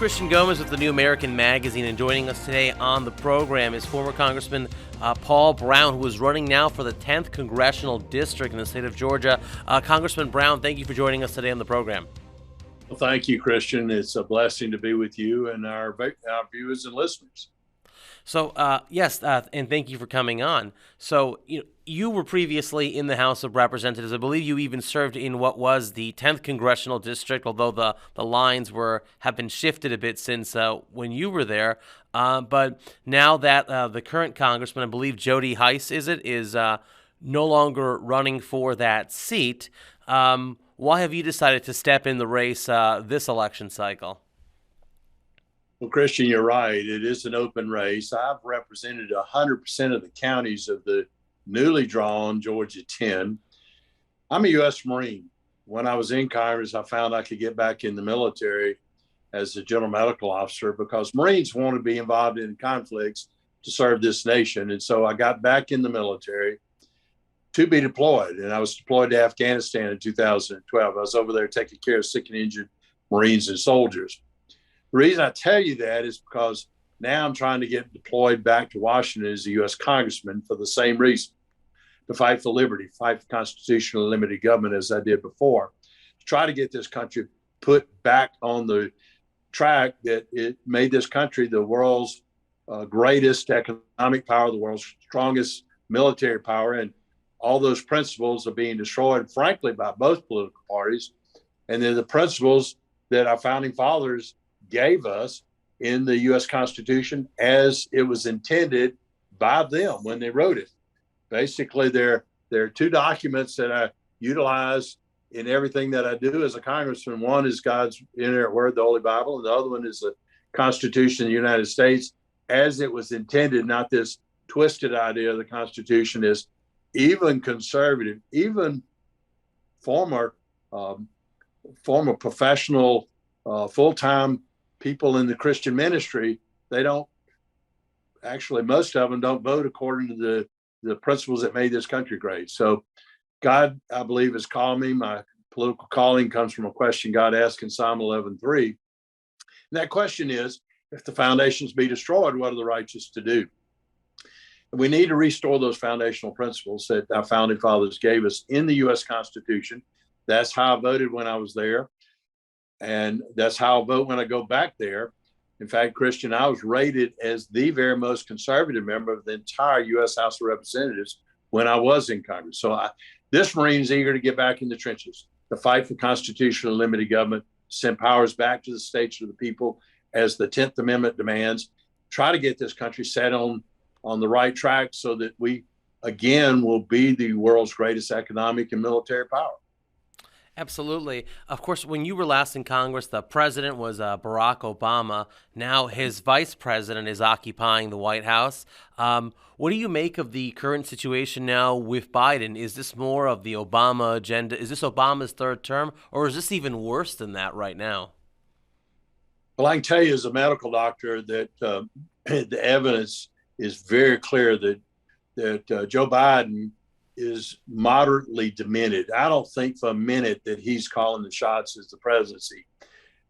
Christian Gomez with the New American Magazine, and joining us today on the program is former Congressman Paul Broun, who is running now for the 10th Congressional District in the state of Georgia. Congressman Broun, thank you for joining us today on the program. Well, thank you, Christian. It's a blessing to be with you and our viewers and listeners. So, yes, and thank you for coming on. So, you were previously in the House of Representatives. I believe you even served in what was the 10th Congressional District, although the lines have been shifted a bit since when you were there. But now that the current congressman, I believe Jody Hice, is no longer running for that seat, why have you decided to step in the race this election cycle? Well, Christian, you're right. It is an open race. I've represented 100% of the counties of the newly drawn Georgia 10. I'm a U.S. Marine. When I was in Congress, I found I could get back in the military as a general medical officer because Marines want to be involved in conflicts to serve this nation. And so I got back in the military to be deployed. And I was deployed to Afghanistan in 2012. I was over there taking care of sick and injured Marines and soldiers. The reason I tell you that is because now I'm trying to get deployed back to Washington as a U.S. congressman for the same reason, to fight for liberty, fight for constitutional and limited government as I did before, to try to get this country put back on the track that it made this country the world's greatest economic power, the world's strongest military power, and all those principles are being destroyed, frankly, by both political parties. And they're the principles that our founding fathers gave us in the U.S. Constitution as it was intended by them when they wrote it. Basically, there are two documents that I utilize in everything that I do as a congressman. One is God's inerrant word, the Holy Bible, and the other one is the Constitution of the United States as it was intended, not this twisted idea of the Constitution is even conservative, even former professional, full-time people in the Christian ministry, they don't actually, most of them don't vote according to the principles that made this country great. So God, I believe, has called me. My political calling comes from a question God asked in Psalm 11:3. And that question is, if the foundations be destroyed, what are the righteous to do? And we need to restore those foundational principles that our founding fathers gave us in the U.S. Constitution. That's how I voted when I was there. And that's how I'll vote when I go back there. In fact, Christian, I was rated as the very most conservative member of the entire U.S. House of Representatives when I was in Congress. So this Marine's eager to get back in the trenches, to fight for constitutional and limited government, send powers back to the states or the people as the 10th Amendment demands, try to get this country set on the right track so that we, again, will be the world's greatest economic and military power. Absolutely. Of course, when you were last in Congress, the president was Barack Obama. Now his vice president is occupying the White House. What do you make of the current situation now with Biden? Is this more of the Obama agenda? Is this Obama's third term, or is this even worse than that right now? Well, I can tell you as a medical doctor that the evidence is very clear that Joe Biden is moderately demented. I don't think for a minute that he's calling the shots as the presidency.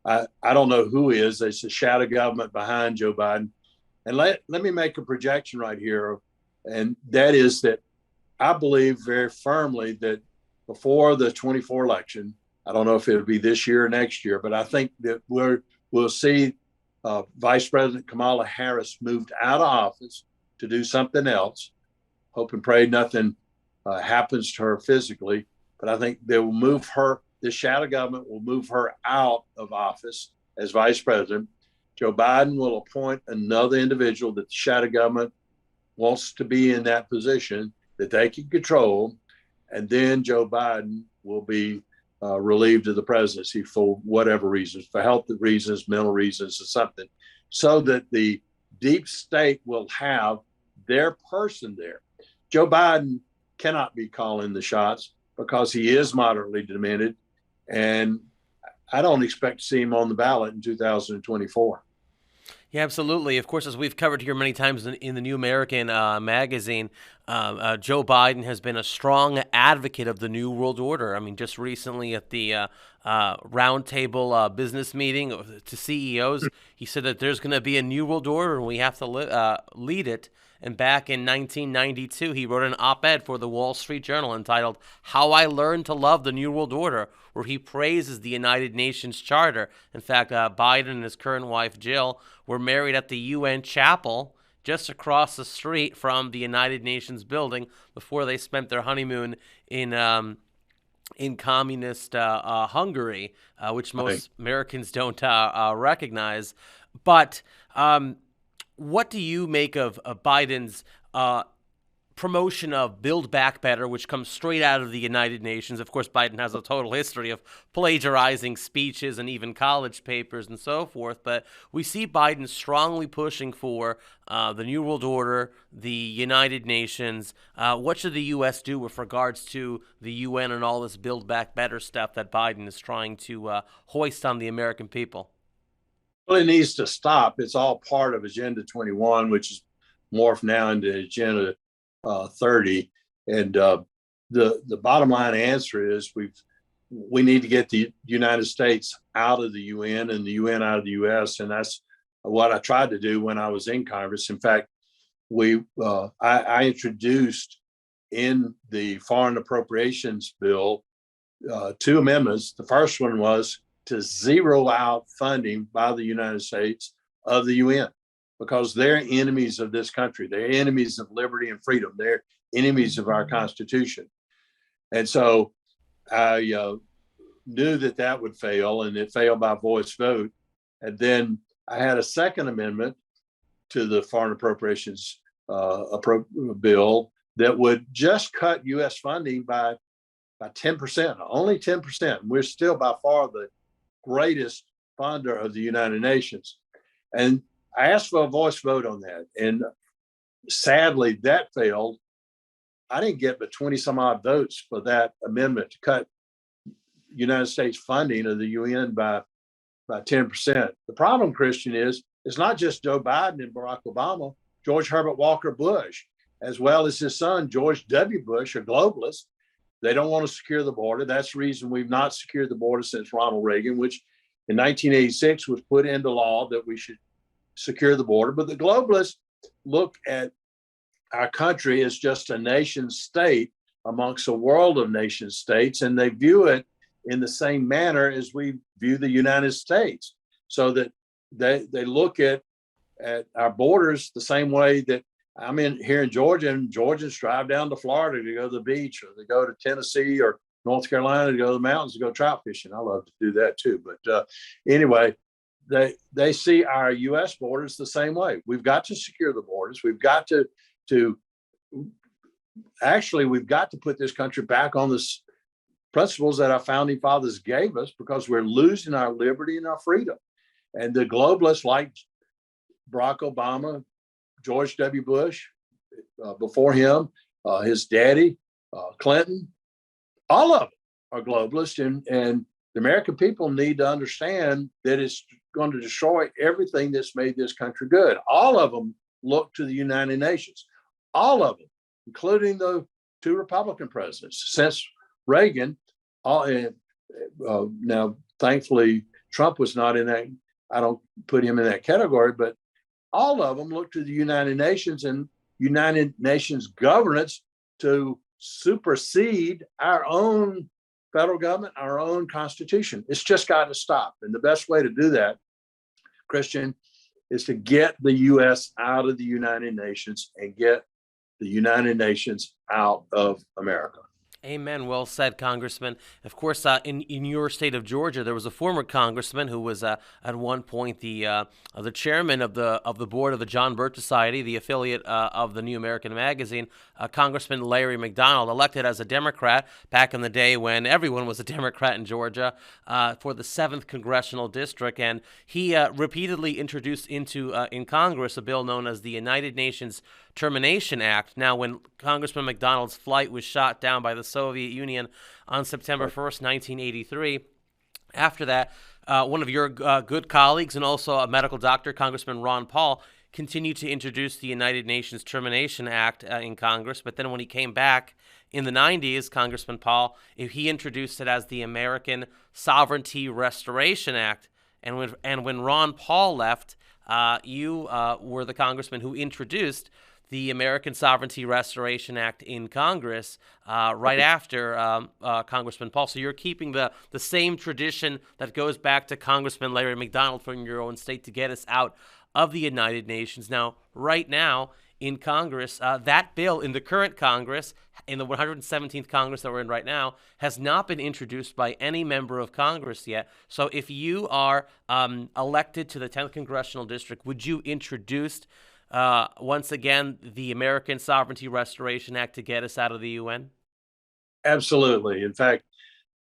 I don't know who is. It's a shadow government behind Joe Biden. And let me make a projection right here. And that is that I believe very firmly that before the 24 election, I don't know if it'll be this year or next year, but I think that we'll see Vice President Kamala Harris moved out of office to do something else. Hope and pray nothing happens to her physically, but I think they will move her, the shadow government will move her out of office as vice president. Joe Biden will appoint another individual that the shadow government wants to be in that position that they can control, and then Joe Biden will be relieved of the presidency for whatever reasons, for health reasons, mental reasons, or something, so that the deep state will have their person there. Joe Biden cannot be calling the shots because he is moderately demented, and I don't expect to see him on the ballot in 2024. Yeah, absolutely. Of course, as we've covered here many times in the New American magazine, Joe Biden has been a strong advocate of the New World Order. I mean, just recently at the roundtable business meeting to CEOs, he said that there's going to be a New World Order and we have to lead it. And back in 1992, he wrote an op-ed for the Wall Street Journal entitled How I Learned to Love the New World Order, where he praises the United Nations Charter. In fact, Biden and his current wife, Jill, were married at the UN chapel just across the street from the United Nations building before they spent their honeymoon in communist Hungary, which most Americans don't recognize. But what do you make of Biden's promotion of Build Back Better, which comes straight out of the United Nations? Of course, Biden has a total history of plagiarizing speeches and even college papers and so forth, but we see Biden strongly pushing for the New World Order, the United Nations. What should the U.S. do with regards to the UN and all this Build Back Better stuff that Biden is trying to hoist on the American people? Well, it needs to stop. It's all part of Agenda 21, which is morphed now into Agenda 30. And the bottom line answer is we need to get the United States out of the UN and the UN out of the US. And that's what I tried to do when I was in Congress. In fact, I introduced in the foreign appropriations bill 2 amendments. The first one was to zero out funding by the United States of the UN, because they're enemies of this country. They're enemies of liberty and freedom. They're enemies of our Constitution. And so I knew that would fail, and it failed by voice vote. And then I had a second amendment to the foreign appropriations bill that would just cut U.S. funding by 10%, only 10%. We're still by far the greatest funder of the United Nations. And I asked for a voice vote on that. And sadly, that failed. I didn't get but 20 some odd votes for that amendment to cut United States funding of the UN by 10%. The problem, Christian, is it's not just Joe Biden and Barack Obama. George Herbert Walker Bush, as well as his son, George W. Bush, are globalists. They don't want to secure the border. That's the reason we've not secured the border since Ronald Reagan, which in 1986 was put into law that we should secure the border. But the globalists look at our country as just a nation state amongst a world of nation states, and they view it in the same manner as we view the United States. So that they look at our borders the same way that I'm here in Georgia, and Georgians drive down to Florida to go to the beach, or they go to Tennessee or North Carolina to go to the mountains to go trout fishing. I love to do that too. But anyway, they see our U.S. borders the same way. We've got to secure the borders. We've got to put this country back on the principles that our founding fathers gave us, because we're losing our liberty and our freedom. And the globalists like Barack Obama, George W. Bush, before him, his daddy, Clinton, all of them are globalists. And the American people need to understand that it's going to destroy everything that's made this country good. All of them look to the United Nations. All of them, including the 2 Republican presidents since Reagan. Now, thankfully, Trump was not in that. I don't put him in that category, but all of them look to the United Nations and United Nations governance to supersede our own federal government, our own Constitution. It's just got to stop. And the best way to do that, Christian, is to get the U.S. out of the United Nations and get the United Nations out of America. Amen. Well said, Congressman. Of course, in your state of Georgia, there was a former congressman who was at one point the chairman of the board of the John Birch Society, the affiliate of the New American Magazine, Congressman Larry McDonald, elected as a Democrat back in the day when everyone was a Democrat in Georgia for the 7th Congressional District, and he repeatedly introduced in Congress a bill known as the United Nations Termination Act. Now, when Congressman McDonald's flight was shot down by the Soviet Union on September 1st, 1983, after that, one of your good colleagues and also a medical doctor, Congressman Ron Paul, continued to introduce the United Nations Termination Act in Congress. But then when he came back in the 90s, Congressman Paul, he introduced it as the American Sovereignty Restoration Act. And when Ron Paul left, you were the congressman who introduced the American Sovereignty Restoration Act in Congress right after Congressman Paul. So you're keeping the same tradition that goes back to Congressman Larry McDonald from your own state to get us out of the United Nations. Now, right now in Congress, that bill in the current Congress, in the 117th Congress that we're in right now, has not been introduced by any member of Congress yet. So if you are elected to the 10th Congressional District, would you introduce once again, the American Sovereignty Restoration Act to get us out of the UN? Absolutely. In fact,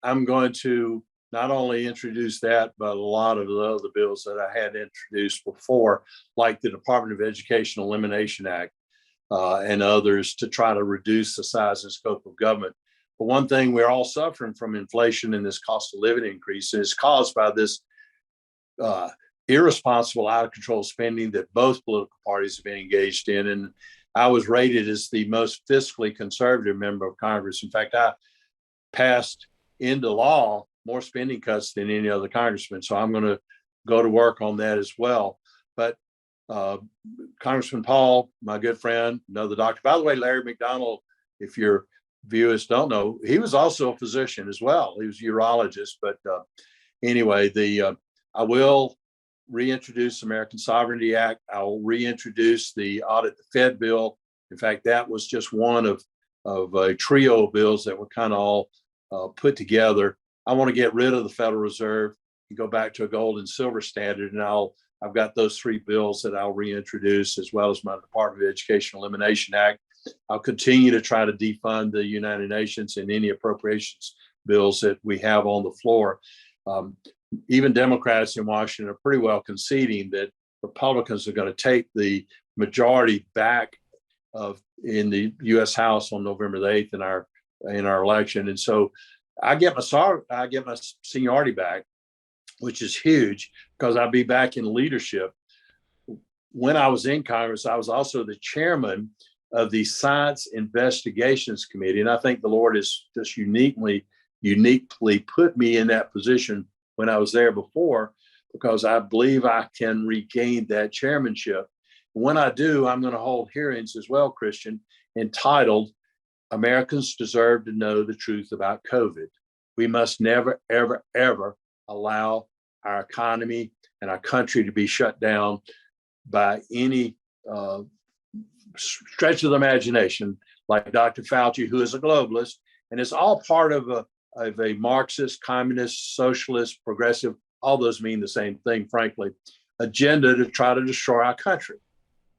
I'm going to not only introduce that, but a lot of the other bills that I had introduced before, like the Department of Education Elimination Act and others, to try to reduce the size and scope of government. But one thing, we're all suffering from inflation and this cost of living increase, and it's caused by this irresponsible, out of control spending that both political parties have been engaged in. And I was rated as the most fiscally conservative member of Congress. In fact, I passed into law more spending cuts than any other congressman. So I'm going to go to work on that as well. But Congressman Paul, my good friend, another doctor. By the way, Larry McDonald, if your viewers don't know, he was also a physician as well. He was a urologist. But anyway, I will reintroduce the American Sovereignty Act. I'll reintroduce the Audit the Fed bill. In fact, that was just one of a trio of bills that were kind of all put together. I want to get rid of the Federal Reserve and go back to a gold and silver standard. And I've got those three bills that I'll reintroduce, as well as my Department of Education Elimination Act. I'll continue to try to defund the United Nations and any appropriations bills that we have on the floor. Even Democrats in Washington are pretty well conceding that Republicans are going to take the majority back in the U.S. House on November the 8th in our election. And so I get my seniority back, which is huge because I'll be back in leadership. When I was in Congress, I was also the chairman of the Science Investigations Committee. And I think the Lord has just uniquely put me in that position when I was there before, because I believe I can regain that chairmanship. When I do, I'm going to hold hearings as well, Christian, entitled Americans Deserve to Know the Truth About COVID. We must never, ever, ever allow our economy and our country to be shut down by any stretch of the imagination, like Dr. Fauci, who is a globalist, and it's all part of a Marxist, communist, socialist, progressive, all those mean the same thing, frankly, agenda to try to destroy our country.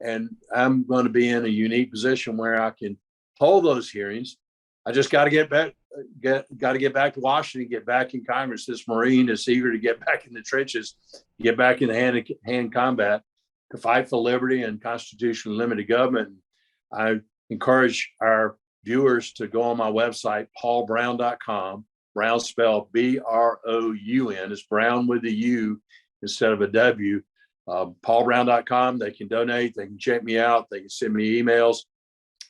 And I'm going to be in a unique position where I can hold those hearings. I just got to get back to Washington, get back in Congress. This Marine is eager to get back in the trenches, get back in hand combat to fight for liberty and constitutional limited government. I encourage our viewers to go on my website, paulbroun.com. Brown spelled Broun. It's Brown with a U instead of a W. Paulbroun.com. They can donate. They can check me out. They can send me emails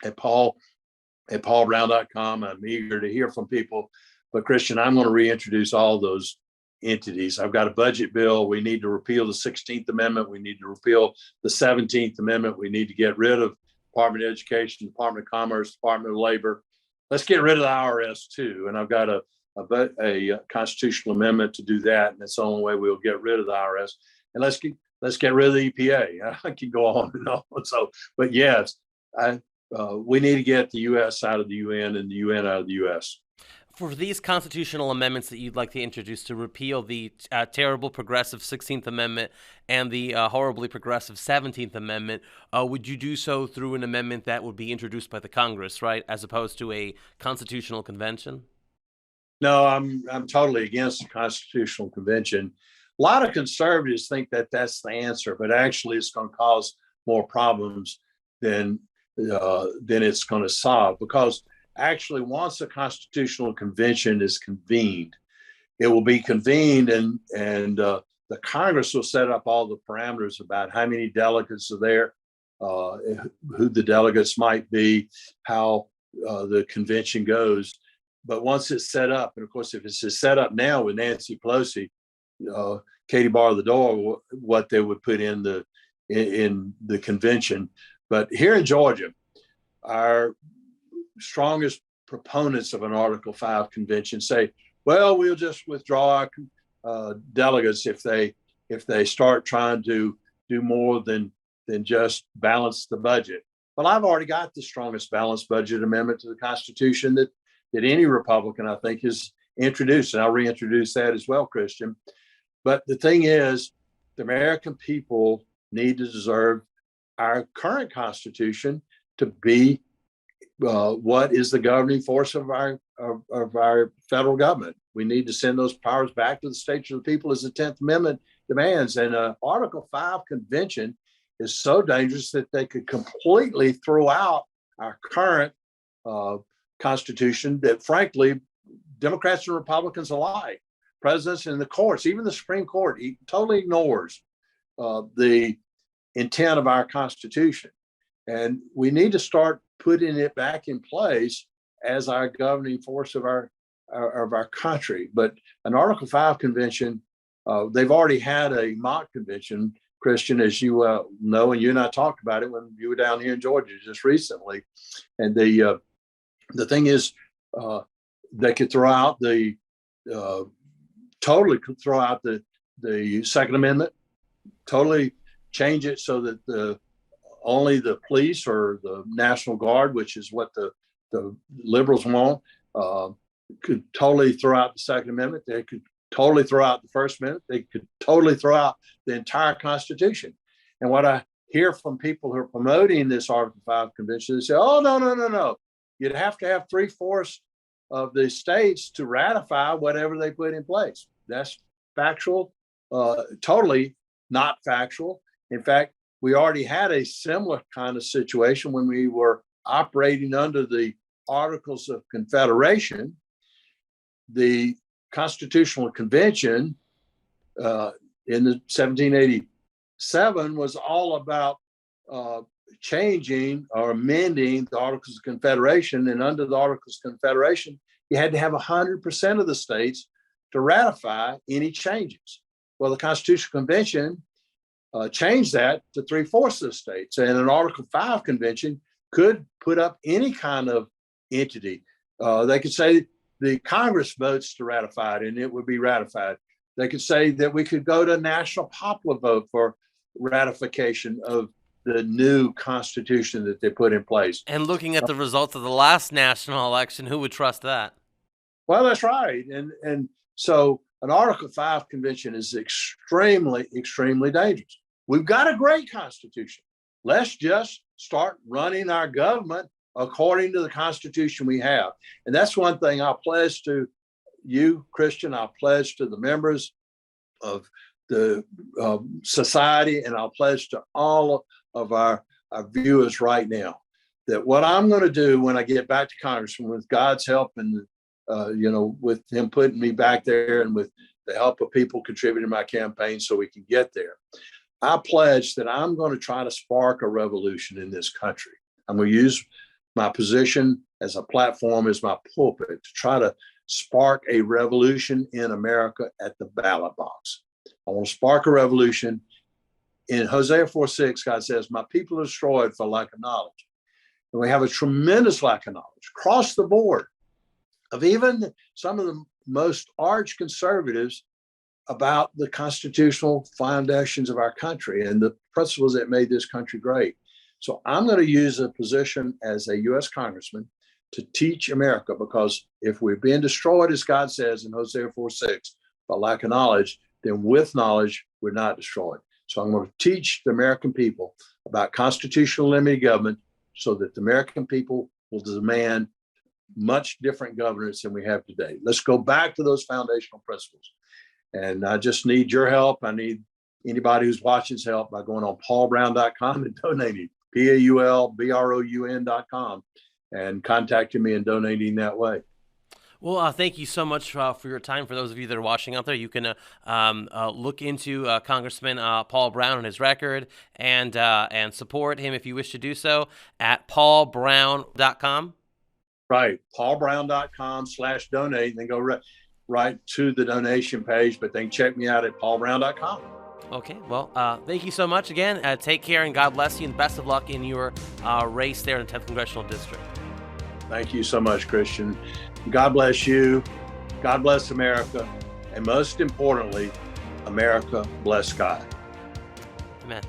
at paulbroun.com. I'm eager to hear from people. But Christian, I'm going to reintroduce all those entities. I've got a budget bill. We need to repeal the 16th Amendment. We need to repeal the 17th Amendment. We need to get rid of Department of Education, Department of Commerce, Department of Labor. Let's get rid of the IRS too. And I've got a constitutional amendment to do that. And that's the only way we'll get rid of the IRS. And let's get rid of the EPA. I can go on and on. So, but yes, we need to get the U.S. out of the UN and the UN out of the U.S. For these constitutional amendments that you'd like to introduce to repeal the terrible progressive 16th Amendment and the horribly progressive 17th Amendment, would you do so through an amendment that would be introduced by the Congress, right, as opposed to a constitutional convention? No, I'm totally against the Constitutional Convention. A lot of conservatives think that that's the answer, but actually it's going to cause more problems than it's going to solve, because actually once a Constitutional Convention is convened, it will be convened, and the Congress will set up all the parameters about how many delegates are there, who the delegates might be, how the convention goes. But once it's set up, and of course, if it's set up now with Nancy Pelosi, Katie bar the door, what they would put in the convention. But here in Georgia, our strongest proponents of an Article 5 convention say, well, we'll just withdraw our delegates if they start trying to do more than just balance the budget. Well, I've already got the strongest balanced budget amendment to the Constitution that any Republican, I think, has introduced. And I'll reintroduce that as well, Christian. But the thing is, the American people need to deserve our current Constitution to be what is the governing force of our federal government. We need to send those powers back to the states or the people, as the 10th Amendment demands. And Article 5 convention is so dangerous that they could completely throw out our current Constitution that, frankly, Democrats and Republicans alike, presidents and the courts, even the Supreme Court, totally ignores the intent of our Constitution. And we need to start putting it back in place as our governing force of our country. But an Article 5 convention, they've already had a mock convention, Christian, as you know, and you and I talked about it when you were down here in Georgia just recently. And the thing is, they could throw out totally throw out the Second Amendment, totally change it so that only the police or the National Guard, which is what the liberals want, could totally throw out the Second Amendment. They could totally throw out the First Amendment. They could totally throw out the entire Constitution. And what I hear from people who are promoting this Article 5 convention, they say, oh, no. You'd have to have 3/4 of the states to ratify whatever they put in place. That's factual, totally not factual. In fact, we already had a similar kind of situation when we were operating under the Articles of Confederation. The Constitutional Convention in the 1787 was all about changing or amending the Articles of Confederation. And under the Articles of Confederation, you had to have 100% of the states to ratify any changes. Well, the Constitutional Convention changed that to 3/4 of the states. And an Article 5 convention could put up any kind of entity. They could say the Congress votes to ratify it and it would be ratified. They could say that we could go to national popular vote for ratification of the new Constitution that they put in place. And looking at the results of the last national election, who would trust that? Well, that's right. And so an Article 5 convention is extremely, extremely dangerous. We've got a great Constitution. Let's just start running our government according to the Constitution we have. And that's one thing I'll pledge to you, Christian. I'll pledge to the members of the society, and I'll pledge to all of our viewers right now that what I'm going to do when I get back to Congress, with God's help and with him putting me back there and with the help of people contributing to my campaign so we can get there, I pledge that I'm going to try to spark a revolution in this country. I'm going to use my position as a platform, as my pulpit, to try to spark a revolution in America at the ballot box. I want to spark a revolution. In Hosea 4:6, God says, my people are destroyed for lack of knowledge. And we have a tremendous lack of knowledge across the board of even some of the most arch conservatives about the constitutional foundations of our country and the principles that made this country great. So I'm going to use a position as a U.S. congressman to teach America, because if we're being destroyed, as God says in Hosea 4:6, by lack of knowledge, then with knowledge, we're not destroyed. So I'm going to teach the American people about constitutional limited government so that the American people will demand much different governance than we have today. Let's go back to those foundational principles. And I just need your help. I need anybody who's watching's help by going on paulbroun.com and donating, paulbroun.com, and contacting me and donating that way. Well, thank you so much for your time. For those of you that are watching out there, you can look into Congressman Paul Broun and his record, and support him if you wish to do so at paulbroun.com. Right. paulbroun.com/donate, and then go right to the donation page, but then check me out at paulbroun.com. Okay, well, thank you so much again. Take care, and God bless you, and best of luck in your race there in the 10th Congressional District. Thank you so much, Christian. God bless you. God bless America. And most importantly, America bless God. Amen.